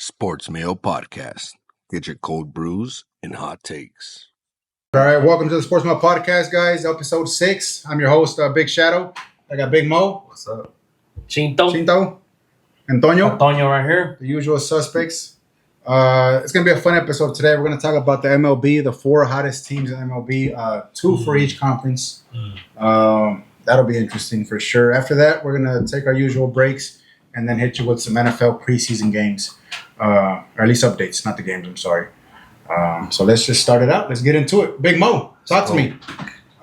Sports Mail Podcast. Get your cold brews and hot takes. All right, welcome to the Sports Mail Podcast, guys. Episode 6. I'm your host, Big Shadow. I got Big Mo. What's up? Chinto. Antonio right here. The usual suspects. It's going to be a fun episode today. We're going to talk about the MLB, the 4 hottest teams in MLB, 2 for each conference. That'll be interesting for sure. After that, we're going to take our usual breaks and then hit you with some NFL preseason games, or at least updates, not the games, I'm sorry. So let's just start it out. Let's get into it. Big Mo, talk to me.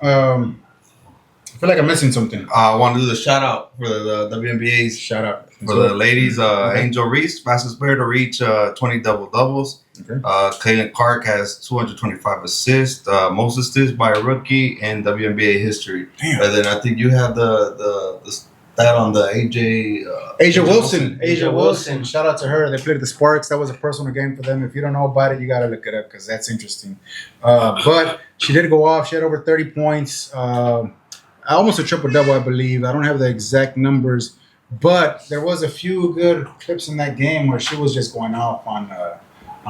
I feel like I'm missing something. I want to do the shout out for the WNBA's Shout out. for the ladies. Angel Reese, fastest player to reach 20 double-doubles. Okay. Caitlin Clark has 225 assists, most assists by a rookie in WNBA history. Damn. And then I think you have the stat on the Asia Wilson. Shout out to her. They played the Sparks. That was a personal game for them. If you don't know about it, you got to look it up because that's interesting. But she did go off. She had over 30 points. Almost a triple-double, I believe. I don't have the exact numbers. But there was a few good clips in that game where she was just going off on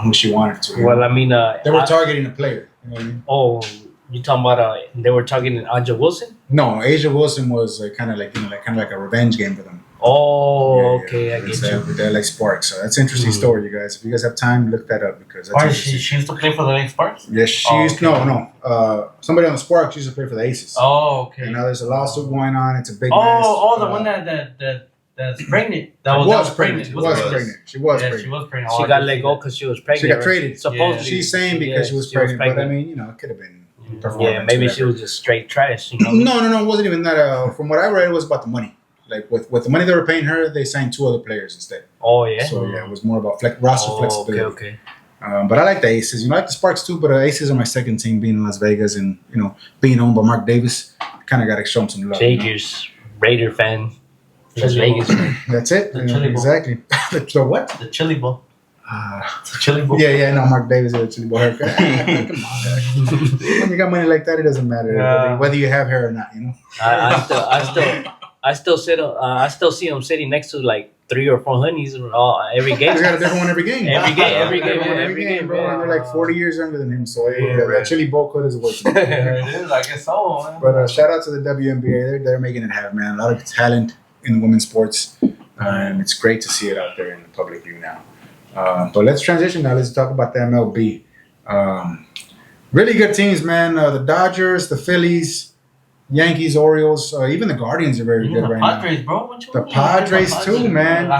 who she wanted to. Well, I mean, they were targeting a player. You know what I mean? Oh, you talking about they were targeting Anja Wilson? No, Asia Wilson was kind of like a revenge game for them. Oh, okay, I get you. They're like Sparks. So that's an interesting story, you guys. If you guys have time, look that up because that's Why interesting. she used to play for the Lake Sparks? Yes, she used to. Somebody on the Sparks used to play for the Aces. Oh, okay. And now there's a lawsuit going on. It's a big mess. The one that's pregnant. She was pregnant. She was pregnant. She was pregnant. She got let go because she was pregnant. She got traded. Supposedly. She's saying because she was pregnant. But I mean, it could have been. Yeah, maybe she was just straight trash. No, it wasn't even that. From what I read, it was about the money. Like with the money they were paying her, they signed 2 other players instead. Oh yeah. So it was more about roster flexibility. Okay. But I like the Aces. I like the Sparks too, but the Aces are my second team, being in Las Vegas and being owned by Mark Davis. Kind of got to show him some love. Jagers, Raider fan. Las Vegas fan. That's it. The Chili Bowl. Exactly. The what? The Chili Bowl. The Chili Bowl. Yeah. No, Mark Davis is a Chili Bowl haircut. Come on, guys. When you got money like that, it doesn't matter whether you have hair or not. I still see him sitting next to like 3 or 4 honeys every game. He's got a different one every game. Every game, bro. And they're like 40 years younger than him, so that Chili Bowl cut is working. It is, I guess so, man. But shout out to the WNBA. They're making it happen, man. A lot of talent in women's sports, and it's great to see it out there in the public view now. But let's transition now. Let's talk about the MLB. Really good teams, man. The Dodgers, the Phillies, Yankees, Orioles, even the Guardians are very good right Padres, now. bro. The Padres too, man. I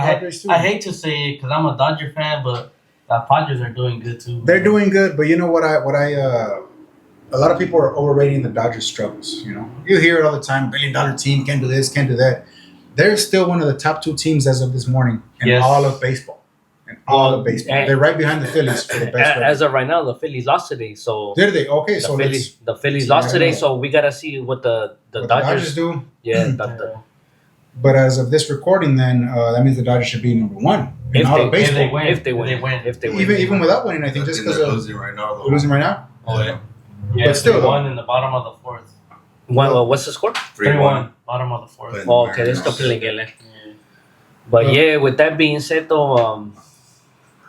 hate to say it because I'm a Dodger fan, but the Padres are doing good too. They're doing good, but you know what? A lot of people are overrating the Dodgers' struggles. You hear it all the time. $1 billion team, can't do this, can't do that. They're still one of the top 2 teams as of this morning in all of baseball. They're right behind the Phillies for the best record. As of right now, the Phillies lost today. So did they? Okay, the Phillies lost today. So we gotta see what the Dodgers do. Yeah. But as of this recording, then that means the Dodgers should be number 1 in all of baseball. If they win. Even without winning, I think just because they're losing right now. They're losing right now. Oh yeah. But still, 3-1 in the bottom of the 4th. What's the score? 3-1, bottom of the 4th. Oh, okay, they're still playing it. But with that being said, though,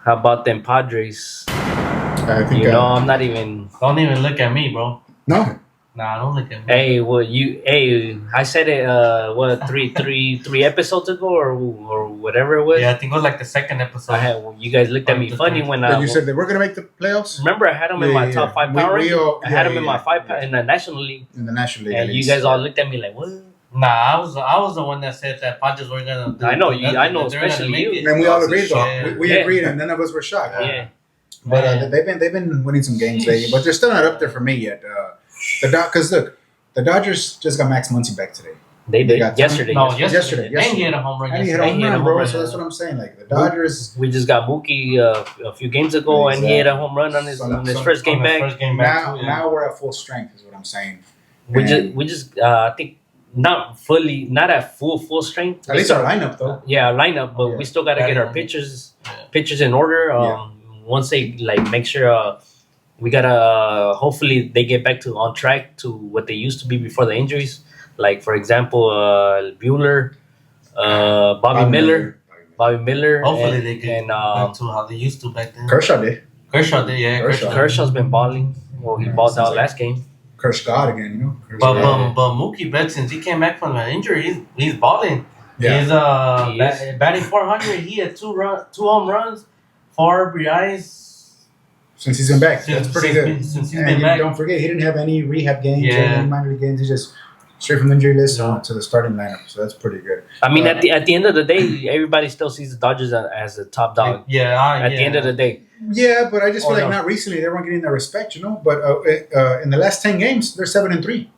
how about them Padres? I think I'm not even. Don't even look at me, bro. No. Nah, don't look at me. Hey, I said it. Three episodes ago, or whatever it was. Yeah, I think it was like the 2nd episode. You guys looked at me funny when you said they were gonna make the playoffs. Remember, I had them in my top 5 power. I had them in my 5 in the National League. In the National League, and you guys all looked at me like, what? Nah, I was the one that said that Padres were gonna. I know, especially you. And we all agreed, though. We agreed, and none of us were shocked. Yeah. But they've been winning some games lately, but they're still not up there for me yet. Because look, the Dodgers just got Max Muncy back today. They did yesterday. No, yesterday. And he hit a home run. And he hit a home run, bro. So that's what I'm saying. Like the Dodgers. We just got Mookie a few games ago, and he hit a home run on his first game back. Now we're at full strength, is what I'm saying. We just I think not at full strength. At least our lineup, though. Yeah, our lineup, but we still got to get our pitchers in order. Once they make sure. We gotta hopefully they get back on track to what they used to be before the injuries. Like for example, Bueller, Bobby Miller, Bobby Miller. Hopefully and, they get and back to how they used to back then. Kershaw did. Kershaw did, yeah. Kershaw's been balling. Well, he balled out last game. Kersh God again, you know. But Mookie Betts, since he came back from an injury, he's balling. Yeah. He's batting 400. He had two home runs, 4 RBIs. Since he's been back, that's pretty good. Since he's And been back. don't forget, he didn't have any rehab games, Yeah. any minor league games. He just straight from the injury list to the starting lineup. So that's pretty good. I mean, at the end of the day, everybody still sees the Dodgers as the top dog. Yeah. At the end of the day, Yeah, but I just feel Oh, like no. not recently they weren't getting their respect, you know. But in the last 10 games, they're 7-3.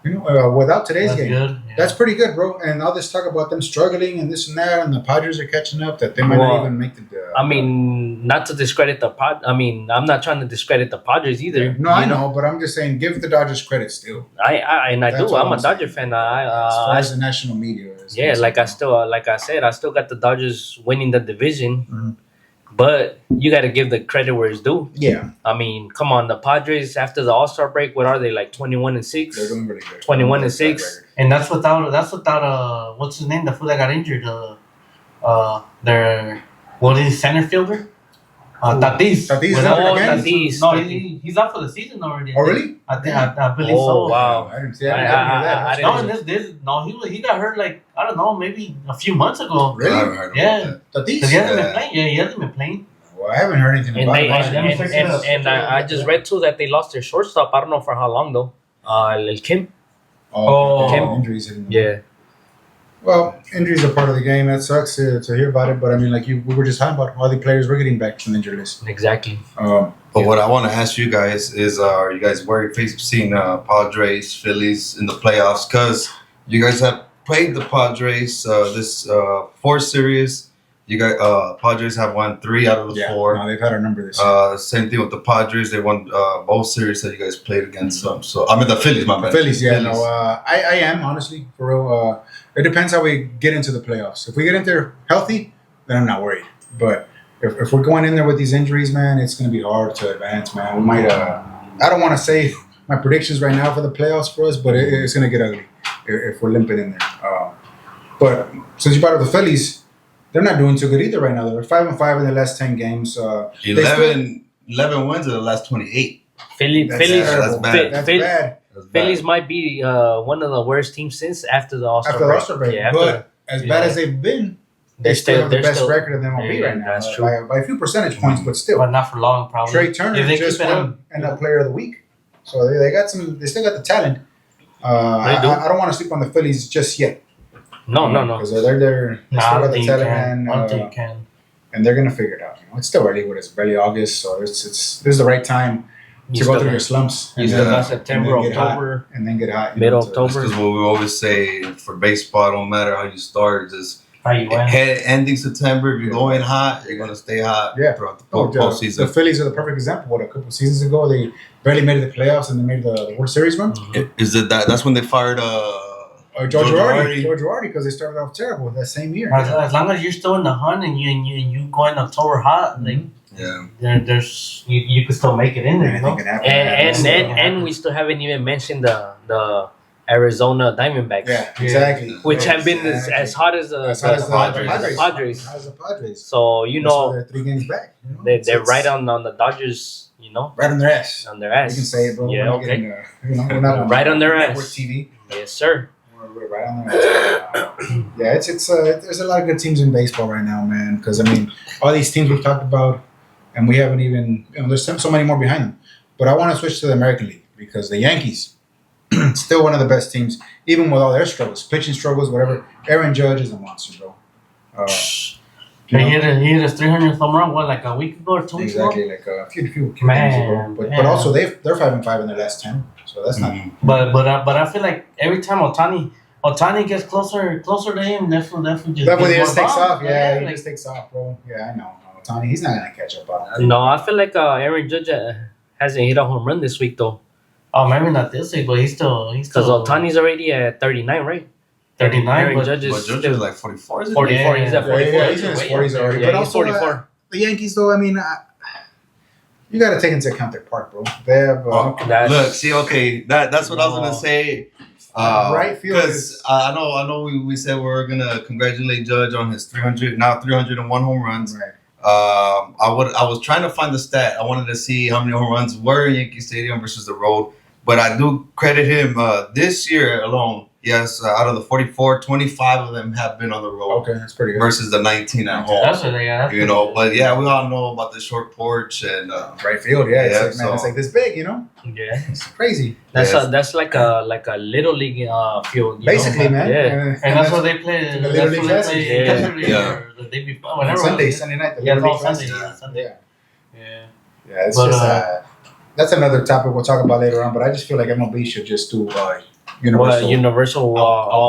You know, without today's That's game. good. Yeah. That's pretty good, bro. And all this talk about them struggling and this and that, and the Padres are catching up, that they might Well, not even make the. I mean, not to discredit the I mean, I'm not trying to discredit the Padres either. no, I know, but I'm just saying, give the Dodgers credit still. I That's do. what I'm a I'm Dodger saying. fan. As far as the national media is. Yeah, like I said, I still got the Dodgers winning the division, Mhm. but you got to give the credit where it's due. Yeah, I mean, come on, the Padres after the All-Star break, what are they, like 21-6? they're doing really good. 21-6. And that's without what's his name? The fool that got injured. Their what is he, center fielder? Tatis. Tatis Without- out Oh, again? Tatis. No, he's out for the season already. Oh, really? I think I believe Oh, so. wow. I didn't see. I I didn't hear that. didn't- No, and he got hurt like I don't know, maybe a few months ago. Really? I haven't heard about Yeah. that. Tatis? 'Cause he hasn't been Yeah. playing. Yeah, he hasn't been playing. Well, I haven't heard anything And about they it. I just read too that they lost their shortstop. I don't know for how long though. El Kim. Oh, Kim. injuries. Hitting them. Yeah. Well, injuries are part of the game. That sucks to hear about it. But I mean, like we were just talking about, all the players were getting back from the injury list. Exactly. But what I want to ask you guys is, are you guys worried seeing Padres, Phillies in the playoffs? Because you guys have played the Padres this 4 series. You guys, Padres have won 3 out of the 4. No, they've had our number this year. Same thing with the Padres. They won both series that you guys played against them. So I mean the Phillies, my bad. Phillies, yeah. No, I am honestly for real. It depends how we get into the playoffs. If we get in there healthy, then I'm not worried. But if we're going in there with these injuries, man, it's going to be hard to advance, man. We might. I don't want to say my predictions right now for the playoffs for us, but it's going to get ugly if we're limping in there. But since you brought up the Phillies, they're not doing too good either right now. They're 5-5 in the last 10 games. 11 wins in the last 28. Phillies. That's terrible. That's bad. That's bad. Phillies might be one of the worst teams since after the All-Star After the break. All-Star break, Yeah, but as bad as they've been, they still have the best record in the MLB right now. That's true. By a few percentage points, but still. But not for long, probably. Trey Turner If they just keep it won NL Player of the Week, so they got some. They still got the talent. I don't want to sleep on the Phillies just yet. No. Because they're they Nah, still I got don't the think you talent, can. I don't think you and, can. and they're gonna figure it out. You know, it's still early, but it's barely August, so it's this is the right time to You go still through got- your slumps You and, still Yeah. got September, and then get hot. October. and then get hot. Mid-October. Because what we always say for baseball, don't matter how you start, just How you win. ending September. If you go in hot, you're gonna stay hot Yeah. throughout the Oh, the postseason. Phillies are the perfect example. What, a couple seasons ago, they barely made it the playoffs and they made the World Series run. Is it that's when they fired Joe Joe Girardi, Girardi. because they started off terrible that same year. As long as you're still in the hunt and you go in October hot, like Yeah. there's you can still make it in there. You Anything know? can happen. And we still haven't even mentioned the Arizona Diamondbacks, Yeah, exactly. which have been as hot as the As hot as the Padres. Padres. As the Padres. So you know they're 3 games back. You know? they're It's right on the Dodgers. You know, right on their ass. on their ass. You can say it, bro. Yeah, We're not okay. getting, we're not Right on their network ass. TV. Yes, sir. We're right on their ass. Yeah, it's there's a lot of good teams in baseball right now, man. Because I mean, all these teams we've talked about, and we haven't even. There's so many more behind them. But I want to switch to the American League because the Yankees, still one of the best teams, even with all their struggles, pitching struggles, whatever. Aaron Judge is a monster, bro. He hit his 300th home run, what, like a week ago or 2 weeks ago? Exactly, like a few games Man, ago. But man. also they're 5-5 in their last 10, so that's not. But I feel like every time Otani gets closer to him, definitely just That when he gets just more takes bomb. off, yeah, he like- just takes off, bro. Yeah, I know. Tony, he's not gonna catch up on. No, I feel like Aaron Judge hasn't hit a home run this week though, Oh, maybe not this week, but he's still because Otani's already at 39, right? 39. Aaron But Judge But is Judge still is like 44, is it? 44. He's at 44. Yeah, he's in his 40s already. Yeah, But he's also, 44. The Yankees, though, I mean, you got to take into account their park, bro. They have. Look, see, okay, that's what I was gonna say. Right field Because is- I know we said we were gonna congratulate Judge on his 301 home runs. Right. I was trying to find the stat. I wanted to see how many home runs were in Yankee Stadium versus the road. But I do credit him this year alone. Yes, out of the 44, 25 of them have been on the road. Okay, that's pretty good. Versus the 19 at home. That's what they got. You know, but yeah, we all know about the short porch and Right field, yeah. It's Yeah, like, man, it's like this big, you know? Yeah, It's crazy. that's like a little league field. You Basically, know? man. Yeah. And that's what they play. The That's Little what League they Classic. play Yeah. yesterday Yeah. or the day before. On Whenever. Sunday night. The Yeah, Little no, League Classic. Sunday. Yeah. Sunday. Yeah. Yeah. Yeah, it's But, just that's another topic we'll talk about later on. But I just feel like MLB should just do universal. Universal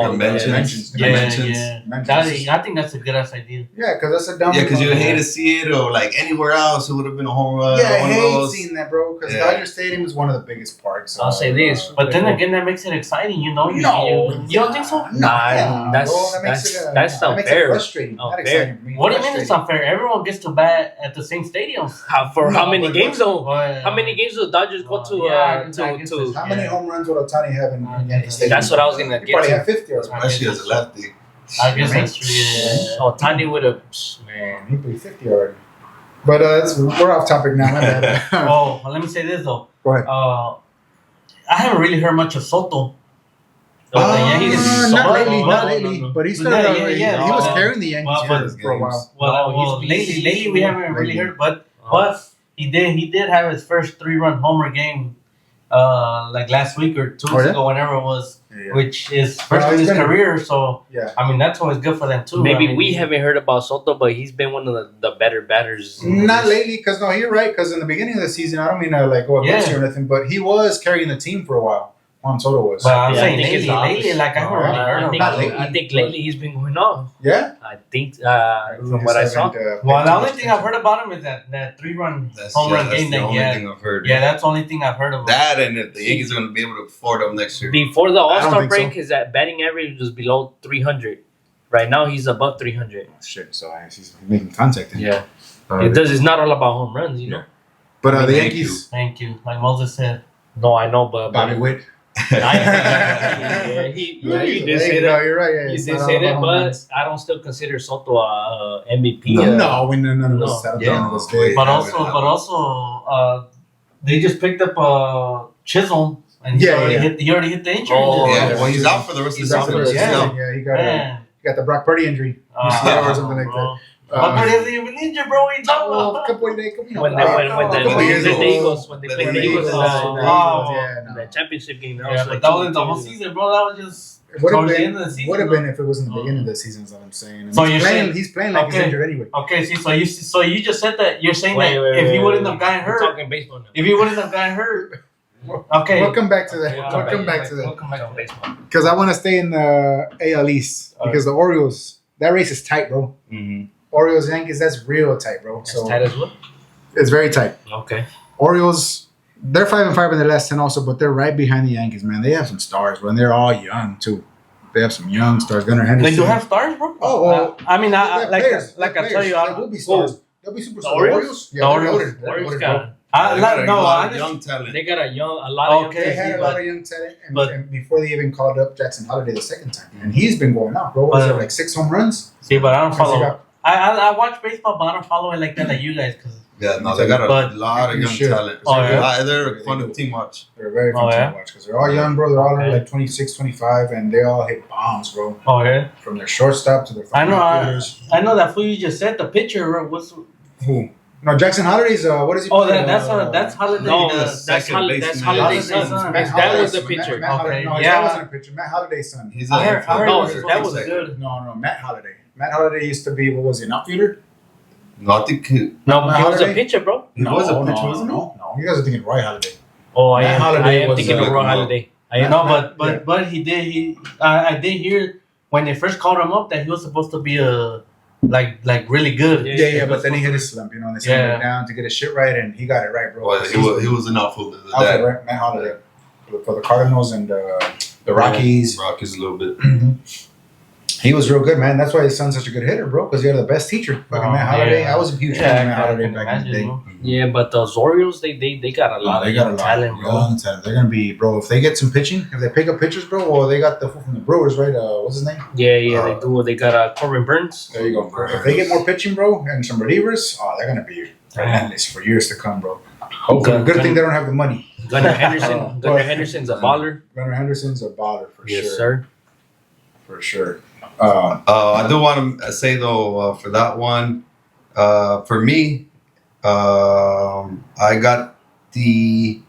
dimensions. Yeah, Dimensions. yeah. Dimensions. I think that's a good ass idea. Yeah, because that's a dumb. Yeah, because you hate to see it, or like anywhere else, it would have been a home run. Yeah, I or one of hate those. seeing that, bro. Because Yeah. Dodger Stadium is one of the biggest parks. I'll say this, But then again, that makes it exciting, you know? You don't think so? Nah, that's- bro, that makes that's- it, that's that makes unfair. it frustrating. Not Unfair. exciting for me. What do you mean it's Frustrating. unfair? Everyone gets to bat at the same stadium. For how No, many but games though? But, How many games do the Dodgers go to? Yeah, I guess To How many Yeah. home runs would Otani have in Yankee Stadium? that's what I was gonna He get probably to. have 50 or something. Especially as a lefty. I guess that's true. Yeah. Oh, Tiny would have. Man, He played 50 already. But we're off topic now. My bad. Oh, well, let me say this though. Go ahead. I haven't really heard much of Soto. Uh, The Yankees. not Soto, lately, no, not no, lately. no, no. But he started. Yeah, he was no, carrying the Yankees well, for a while. Well, lately we haven't really heard, but he did have his first 3-run homer game, like last week or 2 weeks yeah? ago, whenever it was, Yeah. which is first Well, in his he's been- career. So Yeah. I mean that's always good for them too. maybe I mean, we haven't heard about Soto, but he's been one of the better batters. Not lately, because no, you're right. Because in the beginning of the season, I don't mean to like go against Yeah. you or anything, but he was carrying the team for a while. Juan Soto was. But I'm Yeah, I saying think it's the lately, opposite. like I haven't really heard I of think, Not him. lately, I think but- lately he's been going off. Yeah. I think from what I saw. Well, the only thing I've heard about him is that 3-run home run game the that he only had. thing I've heard. Yeah, that's the only thing I've heard of him. That and if the Yankees are going to be able to afford them next year. Before the I don't All-Star think break, so. his batting average was below 300. Right now, he's above 300. Shit. So he's making contact. Yeah, Uh, it's not all about home runs, you know. But the Thank Yankees, Thank you. Like Moses said. No, I know, but Bobby Witt. yeah, you did say No, that. you're right. Yeah, You it's did not say all that, about home but runs. I don't still consider Soto a MVP. No, none of no. us. I don't Yeah. none of us did. But Yeah, also, they just picked up Chisholm, and he Yeah, already yeah. hit the injury. Oh, Yeah, yeah. well, he's out for the rest of He's the out for season. the season. Yeah. Yeah, Man. he got the Brock Purdy injury. or something like that. But Purdy hasn't even injured, bro. What are you talking Oh, about? couple of days. When they played the Eagles, when they played the Eagles in the championship game, that Yeah, was but like that wasn't the 2-2. whole season, bro. That was just It would have towards the been, end of the season. would have bro. been if it was in the beginning of the season. Is what I'm saying. And So he's you're playing. saying- He's playing like he's Okay. injured anyway. Okay, so you just said that you're saying Wait, that wait, if he wait, wouldn't wait. have gotten We're hurt, talking baseball now. if he wouldn't have gotten hurt, okay. We'll come back to that. Okay, We'll alright. come back to that. We'll come back to baseball. Because I want to stay in the AL East because the Orioles, that race is tight, bro. Mm-hmm. Orioles Yankees, that's real tight, bro. As So tight as well. it's very tight. Okay. Orioles, they're 5-5 in their last 10 also, but they're right behind the Yankees, man. They have some stars, bro, and they're all young too. They have some young stars. Gunnar Henderson. They do have stars, bro. Oh, well, I mean, They have like players. like They I have tell you, players. I They will be stars. They'll be superstars. Orioles? Yeah, The they're Orioles. loaded. They're Orioles bro. got young talent. they got a lot of Okay. They young had a kids, lot but of young talent, but- and before they even called up Jackson Holiday the second time, and he's been going out, bro. Was But- it like 6 home runs? see, but I don't Because he follow. got- I watch baseball, but I don't follow it like that, like you guys. Cause Yeah, no, they got a But- lot of You young should. talent. Oh, yeah? They're a fun team watch. They're very fun Oh, yeah? to watch because they're all young, bro. They're all Okay. like 26, 25, and they all hit bombs, bro. oh yeah, From their shortstop to their I know. outfielders. I know that fool you just said. The pitcher was. Who? No, Jackson Holiday's. What is he? Oh, playing? that's Holiday. No, the that's second Holiday's baseman. Holiday's Holiday's son. son. Matt His dad was the Holiday's- pitcher. Matt Holliday. Okay, No, his yeah. dad wasn't a pitcher. Matt Holiday's son. He's I heard- I heard No, it his was dad was second. good. No, Matt Holliday. Matt Holliday used to be, what was he, an outfielder? No, I think he No, Matt he was a Holliday? pitcher, bro. was a pitcher, no, wasn't he? no. You guys are thinking Roy Holiday. Oh, I Matt am. Holliday I am was, thinking of Ron Holiday. I am. No, Matt- but he did. I did hear when they first called him up that he was supposed to be a like really good. Yeah. Yeah, but then he hit a slump, and they sent Yeah. him down to get his shit right, and he got it right, bro. well, he was an outfielder. The Outfield, dad. right? Matt Holliday. For the Cardinals and the Rockies. Rockies a little bit. He was real good, man. That's why his son's such a good hitter, bro. Because he had the best teacher. Fucking Matt Holliday. I was a huge fan of Matt Holliday back in the day. Yeah, but those Orioles, they got a lot of young talent, bro. They're gonna be, bro. If they get some pitching, if they pick up pitchers, bro. Well, they got the fool from the Brewers, right? What's his name? Yeah, they do. They got Corbin Burns. There you go. If they get more pitching, bro, and some relievers, they're gonna be relentless for years to come, bro. Hopefully, good thing they don't have the money. Gunnar Henderson's a baller. Gunnar Henderson's a baller for sure. Yes, sir. For sure. I do want to say though for that one, for me, I got the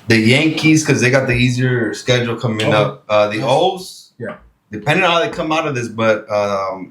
Yankees because they got the easier schedule coming up. The O's, depending on how they come out of this, but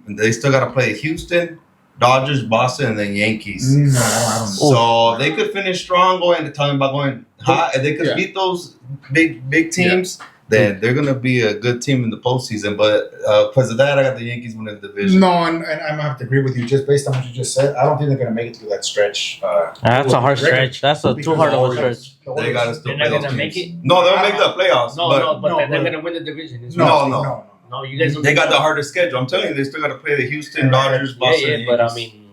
they still got to play Houston, Dodgers, Boston, and then Yankees. I don't know. So they could finish strong, talking about going hot. If they could beat those big teams. Then they're gonna be a good team in the postseason. But because of that, I got the Yankees winning the division. No, and I'm gonna have to agree with you just based on what you just said. I don't think they're gonna make it through that stretch. That's a hard stretch. That's a too hard of a stretch. They gotta still play those teams. Make it. No, they'll make the playoffs. But they're gonna win the division. No, you guys. They got the harder schedule. I'm telling you, they still got to play the Houston, Dodgers, Boston. Yeah, but I mean.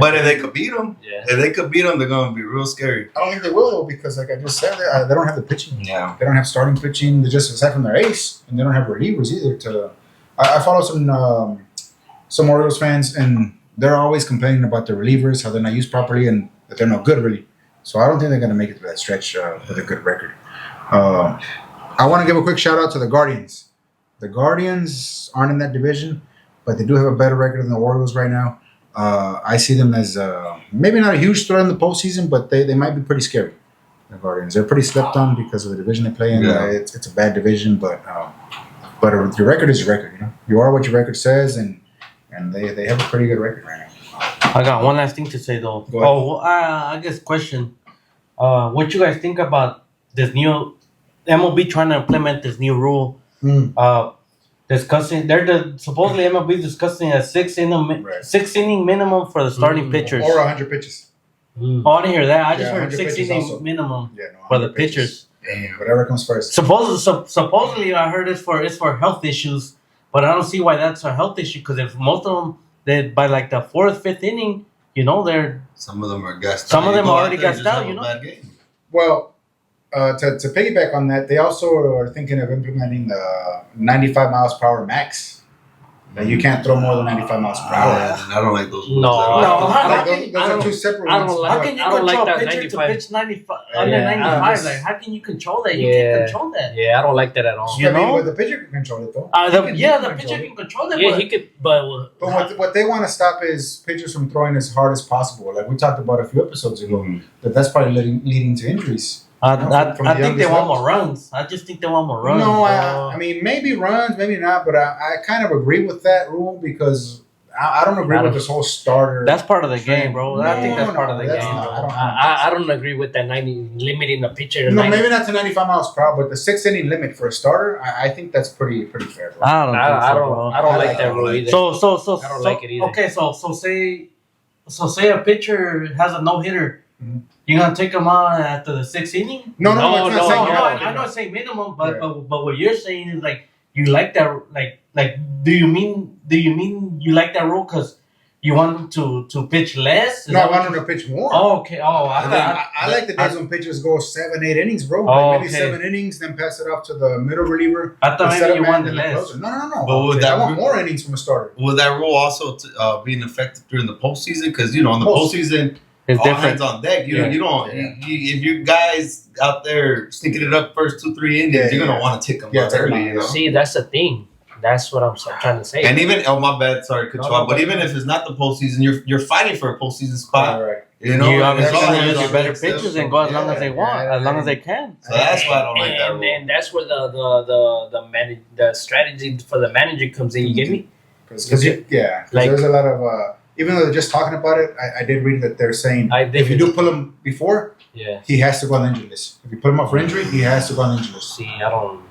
But if they could beat them, they're gonna be real scary. I don't think they will though, because like I just said, they don't have the pitching. Yeah, they don't have starting pitching. They just aside from their ace, and they don't have relievers either. I follow some Orioles fans, and they're always complaining about the relievers, how they're not used properly, and that they're no good really. So I don't think they're gonna make it to that stretch with a good record. I want to give a quick shout out to the Guardians. The Guardians aren't in that division, but they do have a better record than the Orioles right now. I see them as maybe not a huge threat in the postseason, but they might be pretty scary. The Guardians, they're pretty slept on because of the division they play in. It's a bad division, but your record is your record. You know, you are what your record says, and they have a pretty good record right now. I got one last thing to say though. I guess question. What you guys think about this new MLB trying to implement this new rule? Discussing, supposedly MLB discussing a six inning minimum for the starting pitchers, or 100 pitches. Oh, I didn't hear that. I just heard 6 inning minimum for the pitchers. Whatever comes first. Supposedly, I heard it's for health issues, but I don't see why that's a health issue. Because if most of them, by like the 4th, 5th inning, some of them are gassed. Some of them are already gassed out. Well. To piggyback on that, they also are thinking of implementing the 95 miles per hour max. That you can't throw more than 95 miles per hour. I don't like those rules. Those are two separate ones. How can you control a pitcher to pitch 95 under 95? Like, how can you control that? You can't control that. Yeah, I don't like that at all. The pitcher can control it though. The pitcher can control it. Yeah, he could, but what they want to stop is pitchers from throwing as hard as possible. Like we talked about a few episodes ago, that's probably leading to injuries. I think they want more runs. I just think they want more runs. No, I mean, maybe runs, maybe not, but I kind of agree with that rule because I don't agree with this whole starter. That's part of the game, bro. I think that's part of the game. I don't agree with that 90 limiting the pitcher. No, maybe not to 95 miles per hour, but the 6 inning limit for a starter, I think that's pretty fair. Bro. I don't like that rule either. So I don't like it either. Okay, so say a pitcher has a no hitter. Mm-hmm. You're gonna take him on after the 6th inning? No. I know it's saying minimum, but what you're saying is like you like that. Like, do you mean you like that rule because you want him to pitch less? No, I want him to pitch more. Oh, okay. Oh, I like the days when pitchers go 7, 8 innings, bro. Maybe 7 innings, then pass it off to the middle reliever. I thought maybe you wanted less. No. But I want more innings from a starter. Would that rule also being effective during the postseason? Because in the postseason. It's all different. hands on deck. You don't. If you guys out there sneaking it up first 2-3 innings, you're gonna want to tick them up early. See, that's the thing. That's what I'm trying to say. And even my bad, sorry, control. But even if it's not the postseason, you're fighting for a postseason spot. Right. You obviously use your better pitchers and go as long as they want, as long as they can. So that's why I don't like that rule. And that's where the strategy for the manager comes in. You get me? Because there's a lot of. Even though they're just talking about it, I did read that they're saying if you do pull him before, he has to go on the injury list. If you put him up for injury, he has to go on the injury list. See, I don't.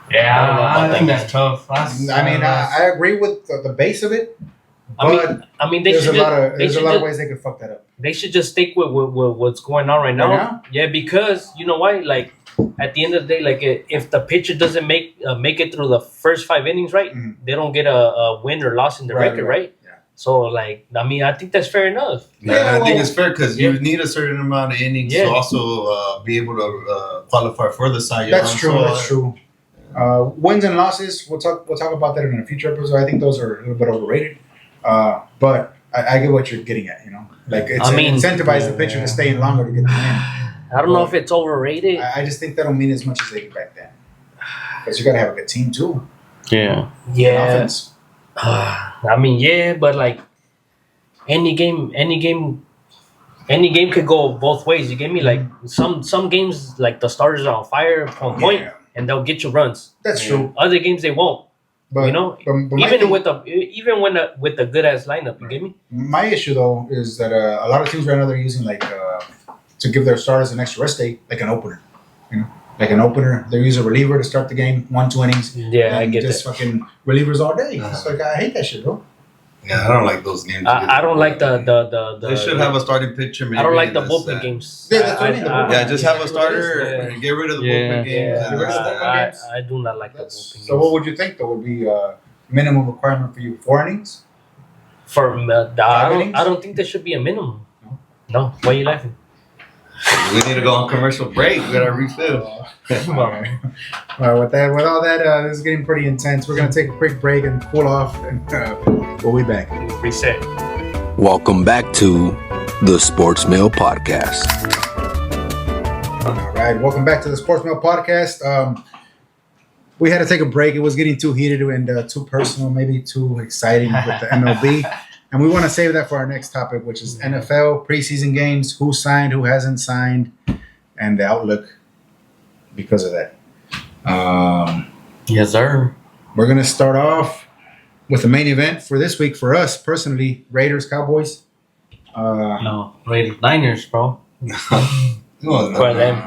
I think that's tough. I agree with the base of it. But I mean, there's a lot of ways they could fuck that up. They should just stick with what's going on right now. Yeah, because you know why? Like at the end of the day, like if the pitcher doesn't make it through the first 5 innings, right, they don't get a win or loss in the record, right? Yeah. So, like, I mean, I think that's fair enough. Yeah, I think it's fair because you need a certain amount of innings to also be able to qualify for the Cy Young. That's true. That's true. Wins and losses, we'll talk about that in a future episode. I think those are a little bit overrated. But I get what you're getting at, Like, it's incentivize the pitcher to stay in longer to get the win. I don't know if it's overrated. I just think that don't mean as much as they did back then. Because you got to have a good team, too. Yeah. Offense. I mean, yeah, but, like, any game could go both ways. You get me? Like, some games, like, the starters are on fire, on point, and they'll get you runs. That's true. Other games, they won't. But, even with the good ass lineup, you get me? My issue though is that a lot of teams right now they're using like to give their starters an extra rest day, like an opener. Like an opener, they use a reliever to start the game, 1-2 innings. Yeah, I get just that. fucking relievers all day. It's like I hate that shit, bro. Yeah, I don't like those games. I don't like the They should have a starting pitcher. Maybe I don't like the bullpen games. Yeah, that's what I mean. Just have a starter and get rid of the bullpen games. I do not like the bullpen games. So what would you think though would be minimum requirement for you? 4 innings? I don't think there should be a minimum. No. Why are you laughing? We need to go on commercial break. We gotta refill. All right. With all that, this is getting pretty intense. We're gonna take a quick break and cool off, and we'll be back. Reset. Welcome back to the Sports Mail Podcast. All right, welcome back to the Sports Mail Podcast. We had to take a break. It was getting too heated and too personal, maybe too exciting with the MLB. And we want to save that for our next topic, which is NFL preseason games, who signed, who hasn't signed, and the outlook because of that. Yes, sir. We're going to start off with the main event for this week for us personally, Raiders, Cowboys. No, Raiders, Niners, bro. For them.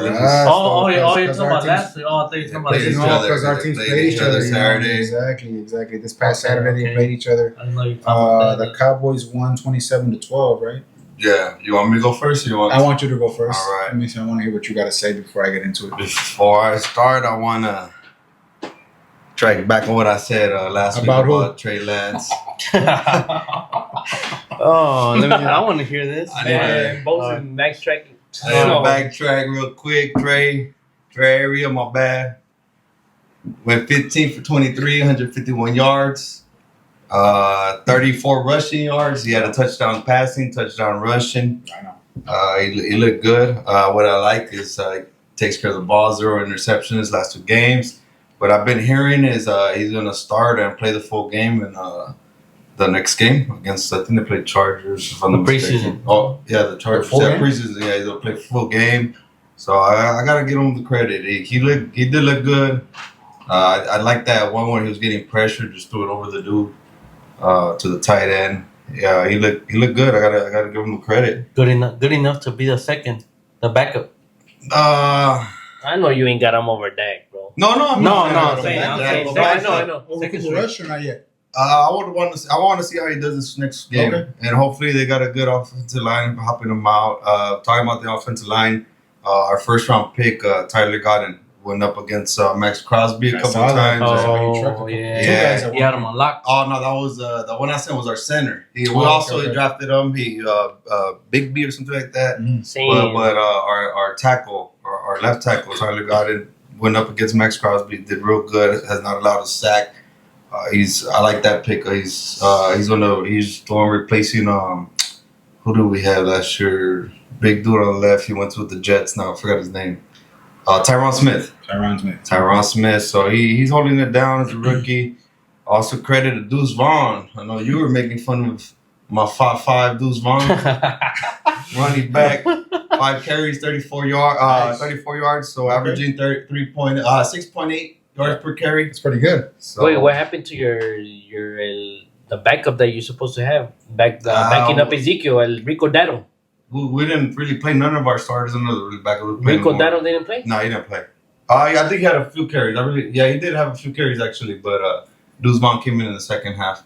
You're talking about last week. I thought you were talking about this week. Because our teams played each other Saturday. Exactly. This past Saturday, they played each other. I didn't know you were talking about that. The Cowboys won 27-12, right? Yeah. You want me to go first? Or you want? I want you to go first. All right. Let me see. I want to hear what you got to say before I get into it. Before I start, I want to track back on what I said last week about Trey Lance. I want to hear this. Both max tracking. Backtrack real quick. Trey area, my bad. Went 15 for 23, 151 yards. 34 rushing yards. He had a touchdown passing, touchdown rushing. I know. He looked good. What I like is takes care of the ball, 0 interceptions last 2 games. What I've been hearing is he's going to start and play the full game in the next game against, I think they played Chargers. If I'm not mistaken. Preseason. Oh, yeah, the Chargers. Yeah, preseason. Yeah, he'll play full game. So I got to give him the credit. He did look good. I like that one where he was getting pressure, just threw it over the dude to the tight end. Yeah, he looked good. I gotta give him the credit. Good enough to be the backup. I know you ain't got him over Dak, bro. No. I'm saying. I know. Over Cooper Rush or not yet? I want to see how he does this next game, and hopefully they got a good offensive line helping him out. Talking about the offensive line, our first round pick Tyler Godden went up against Max Crosby a couple of times. Oh yeah, he had him on lock. Oh no, that was the one I said was our center. We also drafted him. He Big B or something like that. But our tackle, our left tackle Tyler Godden went up against Max Crosby. Did real good. Has not allowed a sack. I like that pick. He's the one replacing who do we have last year? Big dude on the left. He went with the Jets. Now I forgot his name. Tyron Smith. So he's holding it down as a rookie. Also credit to Deuce Vaughn. I know you were making fun of my 5'5" Deuce Vaughn. Running back, 5 carries, 34 yards. So averaging 6.8 yards per carry. It's pretty good. So, wait, what happened to your the backup that you're supposed to have backing up Ezekiel, Rico Dado? We didn't really play none of our starters in the backup. Rico Dado didn't play? No, he didn't play. I think he had a few carries. He did have a few carries actually, but Duzman came in the second half.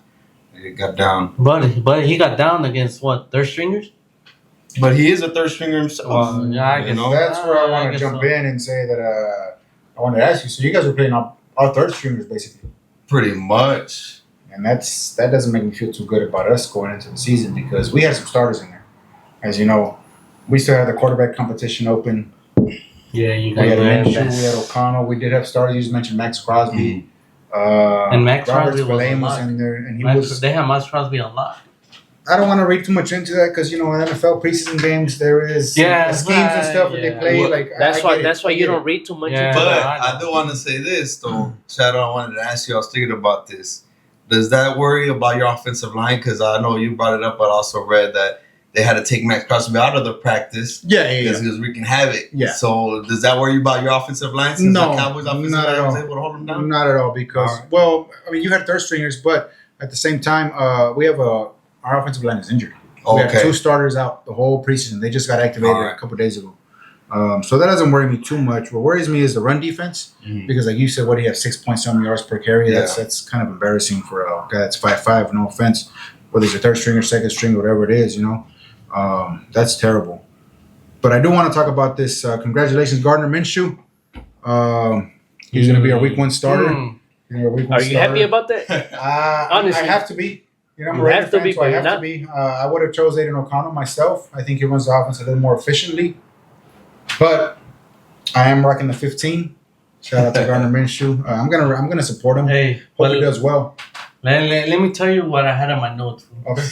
He got down. But he got down against what? Third stringers? But he is a third stringer himself. Well, yeah, I guess. That's where I want to guess jump so. in and say that I want to ask you. So you guys were playing our third stringers basically, Pretty much. and that doesn't make me feel too good about us going into the season because we had some starters in there. As you know, we still had the quarterback competition open. Yeah, you We guys had were Minshew, we had O'Connell. We did have starters. You just mentioned Max Crosby. And Max Robert Crosby was Spillane a was lot. in there, and They have Max Crosby a lot. I don't want to read too much into that because in NFL preseason games there is schemes and stuff that they play. Well, like that's I why. get it. That's why I you get don't it. read too much Yeah. into But that. I do want to say this, though. Shadow, I wanted to ask you, I was thinking about this. Does that worry about your offensive line? Because I know you brought it up, but I also read that they had to take Max Crosby out of the practice Yeah, because he was wreaking havoc. Yeah. So does that worry you about your offensive line since No, the Cowboys offensive not at line was all. able to hold him down? Not at all because All right. well, I mean you had third stringers, but at the same time we have our offensive line is injured. We have Okay. 2 starters out the whole preseason. They just got activated All right. a couple days ago. So that doesn't worry me too much. What worries me is the run defense because, like you said, what do you have 6-point-some yards per carry? Yeah. That's kind of embarrassing for a guy that's 5'5". No offense, whether he's a third string or second string, whatever it is, that's terrible. But I do want to talk about this. Congratulations, Gardner Minshew. He's going to be our Week 1 starter. Are you happy about that? Honestly. I have to be. I'm You a Raider have to fan, be, so I but have you're to be. I would have chose Aiden O'Connell myself. I think he runs the offense a little more efficiently. But I am rocking the 15. Shout out to Gardner Minshew. I'm gonna support him. Hey, Hope well, he does well. let me tell you what I had on my notes. Okay.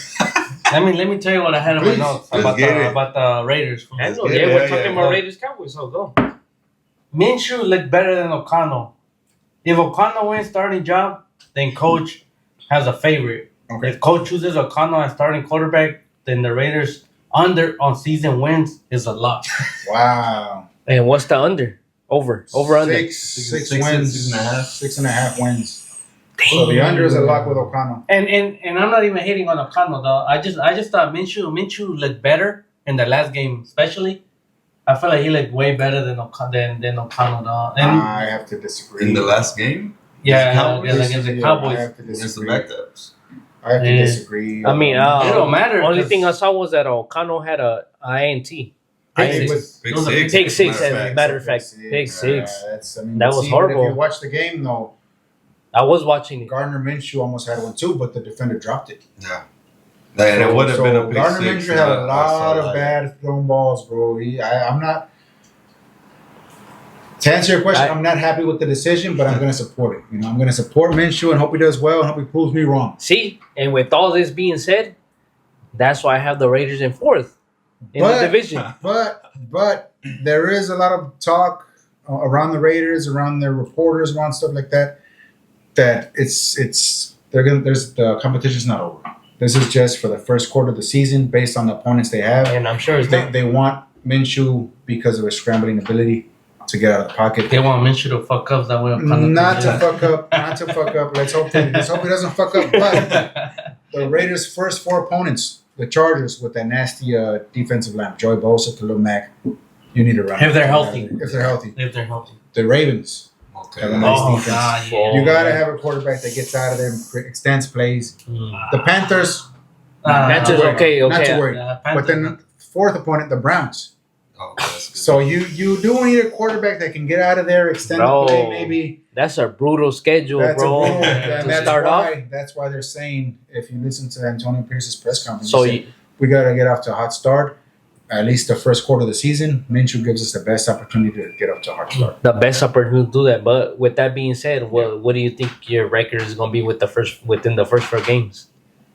Let me tell you what I had on my Please. notes Let's get it. about the Raiders. I know. Yeah, Yeah, we're yeah, talking yeah. about Raiders Cowboys. So go. Minshew looked better than O'Connell. If O'Connell wins starting job, then coach has a favorite. Okay. If coach chooses O'Connell as starting quarterback, then the Raiders under on season wins is a lot. Wow. And what's the under? Over under. Six Six, wins. 6.5. 6.5 wins. So the under is a lock with O'Connell. And I'm not even hating on O'Connell though. I just thought Minshew looked better in the last game, especially. I feel like he looked way better than O'Connell though. And I have to disagree. In the last game? yeah, Cowboys? against the I Cowboys. have to Against the disagree. backups. I have to Yeah. disagree. I mean, It don't matter. Only 'cause- thing I saw was that O'Connell had a INT. It INT. was- Big Those are six. Take 6, matter of as a fact. matter of fact. Take 6. That was If horrible. you watch the game, though, I was watching it. Gardner Minshew almost had one too, but the defender dropped it. Yeah. And it would have been a big Gardner six. Minshew had a I lot saw of that. bad thrown balls, bro. I'm not. To answer your question, I'm not happy with the decision, but I'm going to support it. I'm going to support Minshew and hope he does well and hope he proves me wrong. See, and with all this being said, that's why I have the Raiders in 4th in But- the division. But there is a lot of talk around the Raiders, around their reporters, around stuff like that. That there's the competition's not over. This is just for the first quarter of the season, based on the opponents they have. And I'm sure it's not. They want Minshew because of his scrambling ability to get out of the pocket. They want Minshew to fuck up that way. O'Connell Not can to do fuck up. Not to fuck up. Let's hope he doesn't fuck up. But that. the Raiders' first 4 opponents, the Chargers with that nasty defensive line, Joey Bosa, Khalil Mack, you need to run. If they're healthy. If they're healthy. If they're healthy. The Ravens. Okay. Have a nice Oh, defense. God, yeah. You gotta have a quarterback that gets out of there and extends plays. The Panthers, That's just not okay. Not Okay. to worry. Yeah, But then the 4th opponent, the Browns. Oh, that's good. So you do need a quarterback that can get out of there, extend Bro. the play, maybe. That's a brutal schedule, That's bro. a rule. Yeah. And To that's start off. why they're saying, if you listen to Antonio Pierce's press conference, So he said, we got to get off to a hot start. At least the first quarter of the season, Minshew gives us the best opportunity to get up to a hot start. the best opportunity to do that. But with that being said, what do you think your record is going to be within the first 4 games?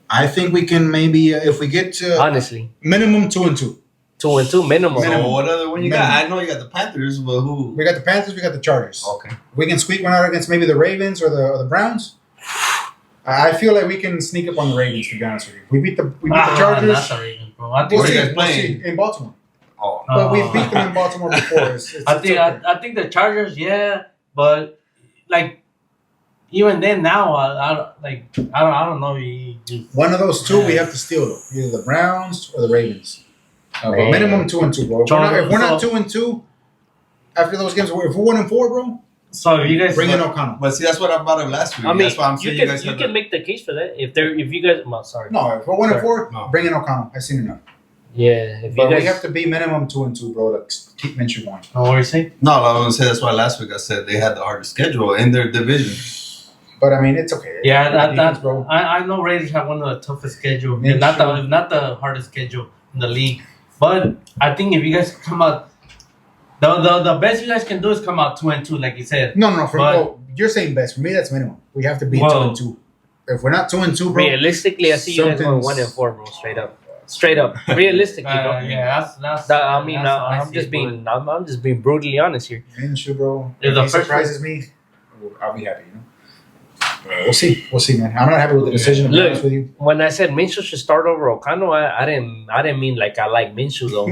I think we can maybe, if we get to Honestly, minimum 2-2. 2-2 minimum. So what other one you got? Minimum. I know you got the Panthers, but who? We got the Panthers, we got the Chargers. Okay. We can squeak one out against maybe the Ravens or the Browns. I feel like we can sneak up on the Ravens, to be honest with you. We beat the Chargers. Not the Ravens, bro. I think Where We'll you see, guys we'll playing? see, in Baltimore. Oh. But we beat them in Baltimore before. It's I okay. think the Chargers, yeah, but like even then now, I don't know. One of those two we have to steal, though. Either the Browns or the Ravens. But Man. minimum 2-2, bro. If we're not 2-2 after those games, if we're 1-4, bro, So you guys bring in O'Connell. But see, that's what I brought up last week. I mean, that's why I'm saying you guys you can make the case for that if you guys. Well, sorry. No, if we're 1-4, No. bring in O'Connell. I've seen enough. Yeah, if But you we guys, have to be minimum 2-2, bro. To keep Minshew going. Oh, what are you saying? No, I was gonna say that's why last week I said they had the hardest schedule in their division. But I mean, it's okay. Yeah, Defense, bro. I know Raiders have one of the toughest schedule, Yeah, and sure. not the hardest schedule in the league. But I think if you guys come out, the best you guys can do is come out 2-2, like you said. No. But- You're saying best. For me, that's minimum. We have to be Whoa. 2-2. If we're not 2-2, bro. realistically, I see you guys going something's- 1-4, bro. Straight up. Realistically, bro. Yeah, that's. I mean, that's how I I'm see just it, being, I'm just being brutally honest here. Minshew, bro. Yeah, If the he first surprises me, I'll be happy. You know. We'll see, man. I'm not happy with the decision. To be Look. honest with you. When I said Minshew should start over O'Connell, I didn't mean like I like Minshew though.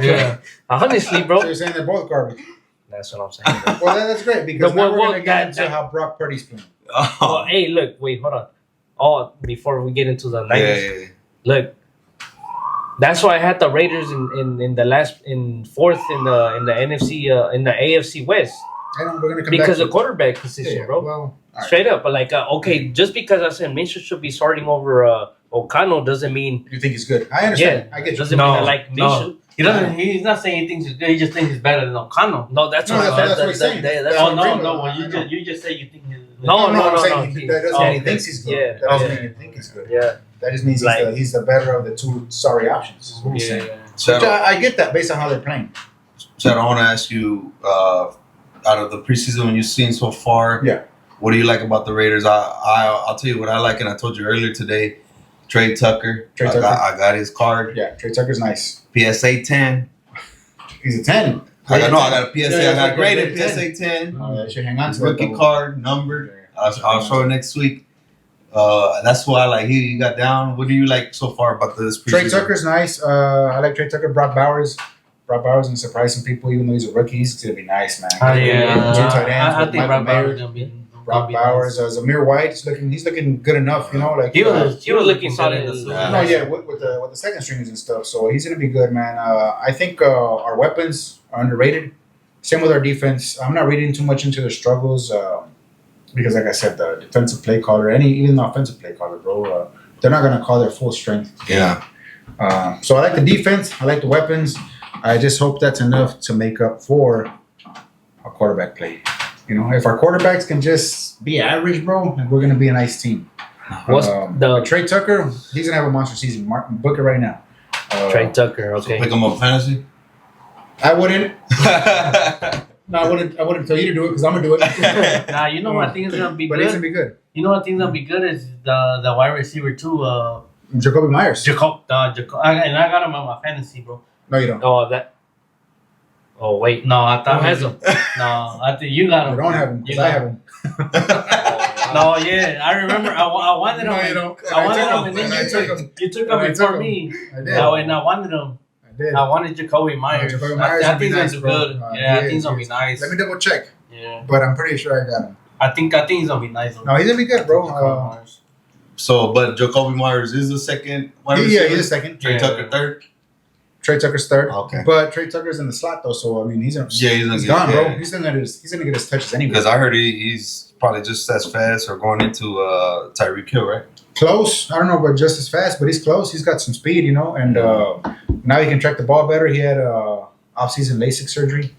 Yeah. Honestly, So bro, you're saying they're both garbage. that's what I'm saying. Bro. Well, that's great because But now we're well, gonna get that- into how Brock Purdy's playing. Oh, Oh, hey, look, wait, hold on. Oh, before we get into the Niners, yeah. look, that's why I had the Raiders in fourth in the NFC in the AFC West I know we're gonna come because back of quarterback position, yeah, bro. Well, all right. Straight up, but like okay, just because I said Minshew should be starting over O'Connell doesn't mean You think he's good? I understand. I get you. doesn't mean I like Minshew. He doesn't. He's not saying he thinks he's good. He just thinks he's better than O'Connell. No, that's No, what that's what he's saying. that's Oh what no, I'm no. saying. Well, I know. you just say you think he's. No, I'm saying no. that doesn't mean he Okay. thinks he's good. Yeah, That doesn't okay. mean he thinks he's good. Yeah, That just means Like- he's the better of the two sorry options. Is what he's saying. Which So, I get that based on how they're playing. Chad, I want to ask you, out of the preseason you've seen so far, Yeah. what do you like about the Raiders? I'll tell you what I like, and I told you earlier today. Trey Tucker. Trey I Tucker. got his card. Yeah, Trey Tucker's nice. PSA 10. He's a 10. I got a PSA. Yeah, I got yeah, graded yeah. PSA 10. That should hang on to Rookie it, though. card, numbered. I'll show it next week. That's why I like he got down. What do you like so far about this preseason? Trey Tucker's nice. I like Trey Tucker. Brock Bowers gonna surprise some people, even though he's a rookie. He's gonna be nice, man. Yeah, Two tight ends I with think Michael Brock Bowers Mayer. is gonna be. Brock Bowers, Zamir White. He's looking good enough, you know. Like He was looking solid. good. no, yeah, with the second stringers and stuff. So he's gonna be good, man. I think our weapons are underrated. Same with our defense. I'm not reading too much into the struggles because, like I said, the defensive play caller, even the offensive play caller, bro, they're not gonna call their full strength. Yeah. So I like the defense. I like the weapons. I just hope that's enough to make up for a quarterback play. You know, if our quarterbacks can just be average, bro, then we're gonna be a nice team. What's But Trey Tucker, he's gonna have a monster season. Martin, book it right now. Trey Tucker? So Okay, pick him up fantasy. I wouldn't. No, I wouldn't tell you to do it because I'm gonna do it. Nah, you know what I think is gonna be But it's gonna good. be good. You know what I think is gonna be good is the wide receiver too. Jacoby Myers. Jacob. And I got him on my fantasy, bro. No, you don't. Oh wait, No, I thought who has him? No, I think you got I him. don't have him You because I got have him. No, yeah, I remember. I wanted him. No, you don't. I wanted took him, and then I you took him. you took I him took before him. me. I did. And I wanted him. I did. I wanted Jacoby Myers. Jacoby Myers I would be think nice, he's bro. good. Yeah, Yeah, I he think he's is, gonna he be is. nice. Let me double check, Yeah, but I'm pretty sure I got him. I think he's gonna be nice. No, he's gonna be good, bro. Jacoby Myers. So, but Jacoby Myers is the second wide Yeah, receiver. he's a second. Trey Yeah. Tucker third. Trey Tucker's third. Okay. But Trey Tucker's in the slot though, so I mean he's Yeah, he's gone, bro. yeah. He's gonna get his touches anyway. Because I heard he's probably just as fast or going into Tyreek Hill, right? Close. I don't know about just as fast, but he's close. He's got some speed, you know, and now he can track the ball better. He had off-season LASIK surgery.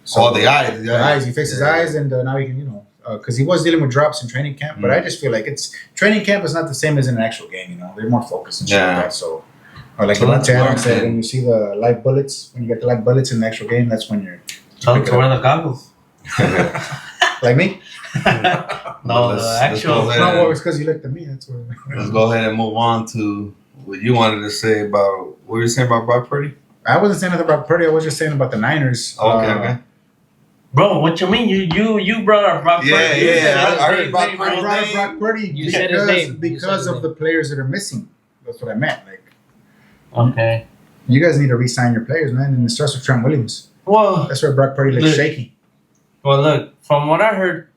So the eyes. The eyes. He fixed his eyes, and now he can, you know, because he was dealing with drops in training camp. But I just feel like training camp is not the same as in an actual game. You know, they're more focused and shit like Yeah. that. So, like So that's Devontae Adams smart, said, man. when you see the live bullets, when you get the live bullets in the actual game, that's when you're Tell him to wear the goggles. like me. No, Let's the go actual. ahead. No, well, it's because you looked at me. That's why. Let's go ahead and move on to what you wanted to say about what were you saying about Brock Purdy? I wasn't saying nothing about Purdy. I was just saying about the Niners. Okay. Bro, what you mean? You brought up Brock Yeah, Purdy. yeah, You said I his heard name, Brock name, I Purdy. bro. brought up Brock Purdy You said his name. You because said his of name. the players that are missing. That's what I meant. Like, Okay. you guys need to re-sign your players, man, and it starts with Trent Williams. Well, That's where Brock Purdy looks Look. shaky. look. From what I heard,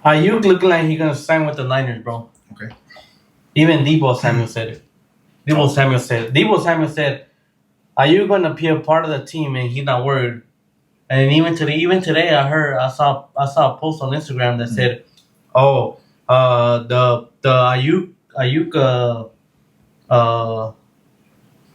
Aiyuk looking like he's gonna sign with the Niners, bro. Okay. Even Debo Samuel said it. Debo Samuel said, Aiyuk gonna be a part of the team, and he's not worried. And even today, I saw a post on Instagram that said, "Oh, the Aiyuk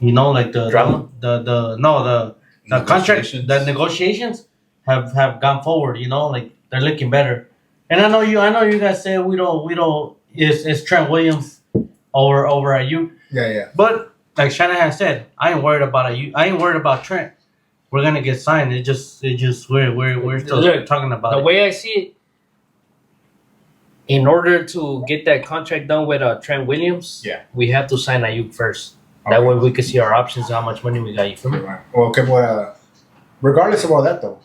You know, like the Drama? the contract, the negotiations have gone forward. You know, like they're looking better. And I know you guys say we don't. It's Trent Williams over Aiyuk. Yeah. But like Shanahan said, I ain't worried about Aiyuk. I ain't worried about Trent. We're gonna get signed. It just we're still talking about the it. way I see it. In order to get that contract done with Trent Williams, we have to sign Aiyuk first. That way we can see our options, how much money we got. You feel me? Right. Well, okay, but regardless of all that, though,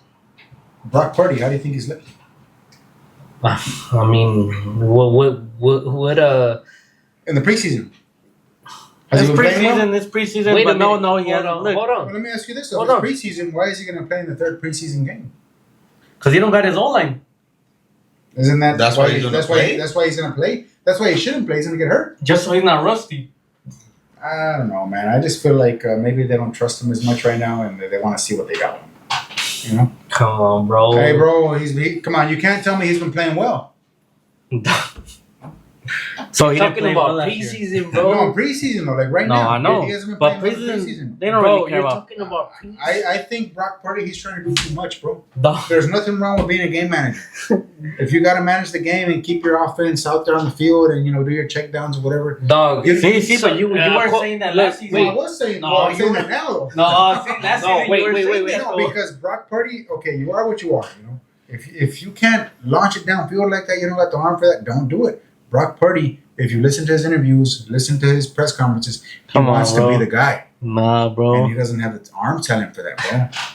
Brock Purdy, how do you think he's looking? I mean, what in the preseason? It's preseason, Wait a but minute. no, he hasn't. Hold Look, on. Well, let me ask you this: though. Hold If on. it's preseason, why is he going to play in the third preseason game? because he don't got his own line. Isn't that That's why he's gonna play? That's why he's going to play. That's why he shouldn't play. He's going to get hurt. Just so he's not rusty. I don't know, man. I just feel like maybe they don't trust him as much right now, and they want to see what they got. You know? Come on, bro. Hey, bro, come on. You can't tell me he's been playing well. So he didn't Talking play about well last year. preseason, No, bro. in preseason though, like right No, now. I know. He hasn't been But playing well in preseason, they don't Bro, really care you're about. talking about preseason. I think Brock Purdy, he's trying to do too much, bro. Dog. There's nothing wrong with being a game manager. If you got to manage the game and keep your offense out there on the field and do your check downs or whatever. Dog. See, So, but you weren't saying that last season. Well, I was saying, No, I'm you saying were- that now though. No, see, last No, season wait, you were wait, saying wait, that, No, though. because Brock Purdy, okay, you are what you are. If you can't launch it downfield like that, you don't got the arm for that. Don't do it. Brock Purdy, if you listen to his interviews, listen to his press conferences, he Come on, wants to bro. be the guy, Nah, and bro. he doesn't have the arm talent for that,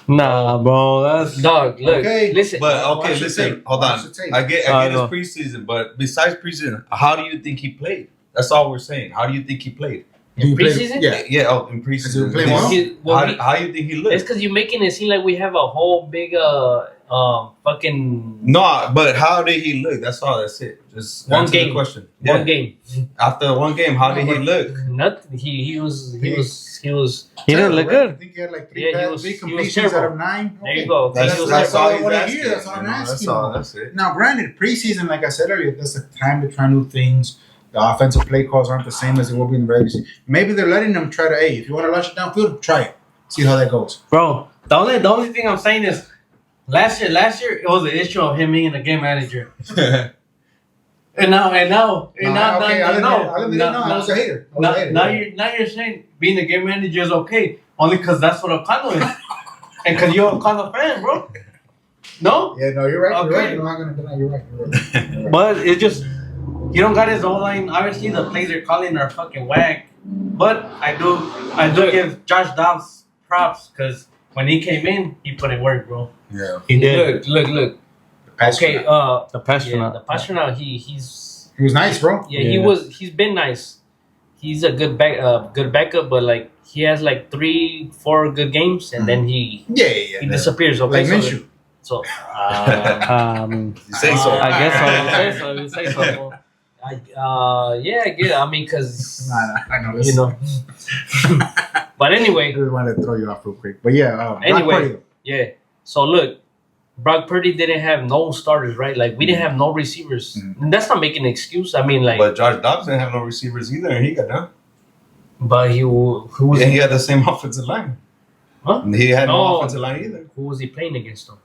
bro. Nah, bro. That's Dog, look, Okay. listen. But Watch okay, the listen, tape. hold Watch on. the tape. I get I it's know. preseason, but besides preseason, how do you think he played? That's all we're saying. How do you think he played? Do you play- preseason? Yeah. Yeah, in Has he preseason. been playing well? How do you think he It's looked? because you're making it seem like we have a whole big fucking No, but how did he look? That's all. That's it. Just One answer the game. question. one Yeah. game. After one game, how did he look? Nothing. He was. he didn't look I good. think he had like Yeah, he was- three he was completions out terrible. of 9. There you go. That's, He was that's like, all I he's wanna asking. hear, that's all I'm you know, asking. That's all. That's it. Now, granted, preseason, like I said earlier, that's a time to try new things. The offensive play calls aren't the same as they will be in the regular season. Maybe they're letting them try to, hey, if you want to launch it downfield, try it. See how that goes. Bro, the only thing I'm saying is last year it was the issue of him being a game manager. And now, Okay, I'll admit it, I was a hater. I was a hater. Now you're saying being a game manager is okay only because that's what O'Connell is, and because you're O'Connell fan, bro. No, Yeah, no, you're right. You're Okay. right. I'm not going to deny you're right. You're right. You're right. but it's just you don't got his own line. Obviously, the plays they're calling are fucking whack. But I do give Josh Dobbs props because when he came in, he put in work, bro. Yeah. He did. Look. Okay. The passion. Yeah, the passion. He's. He was nice, bro. Yeah, he Yeah. was. He's been nice. He's a good backup, but like he has like 3-4 good games, and then he Yeah. disappears. Okay, Like Minshew. So, You say so. I guess so. You say so. yeah, I get it. I mean, cause I know this. you know. But I anyway, just wanted to throw you off real quick. But yeah, Brock Anyway. Purdy, though. yeah. So look, Brock Purdy didn't have no starters, right? Like we didn't have no receivers. Mhm. And that's not making an excuse. I mean, like, But Josh Dobbs didn't have no receivers either, and he got done. but who was And he? he had the same offensive line. Huh? And he had no No. offensive line either. Who was he playing against though?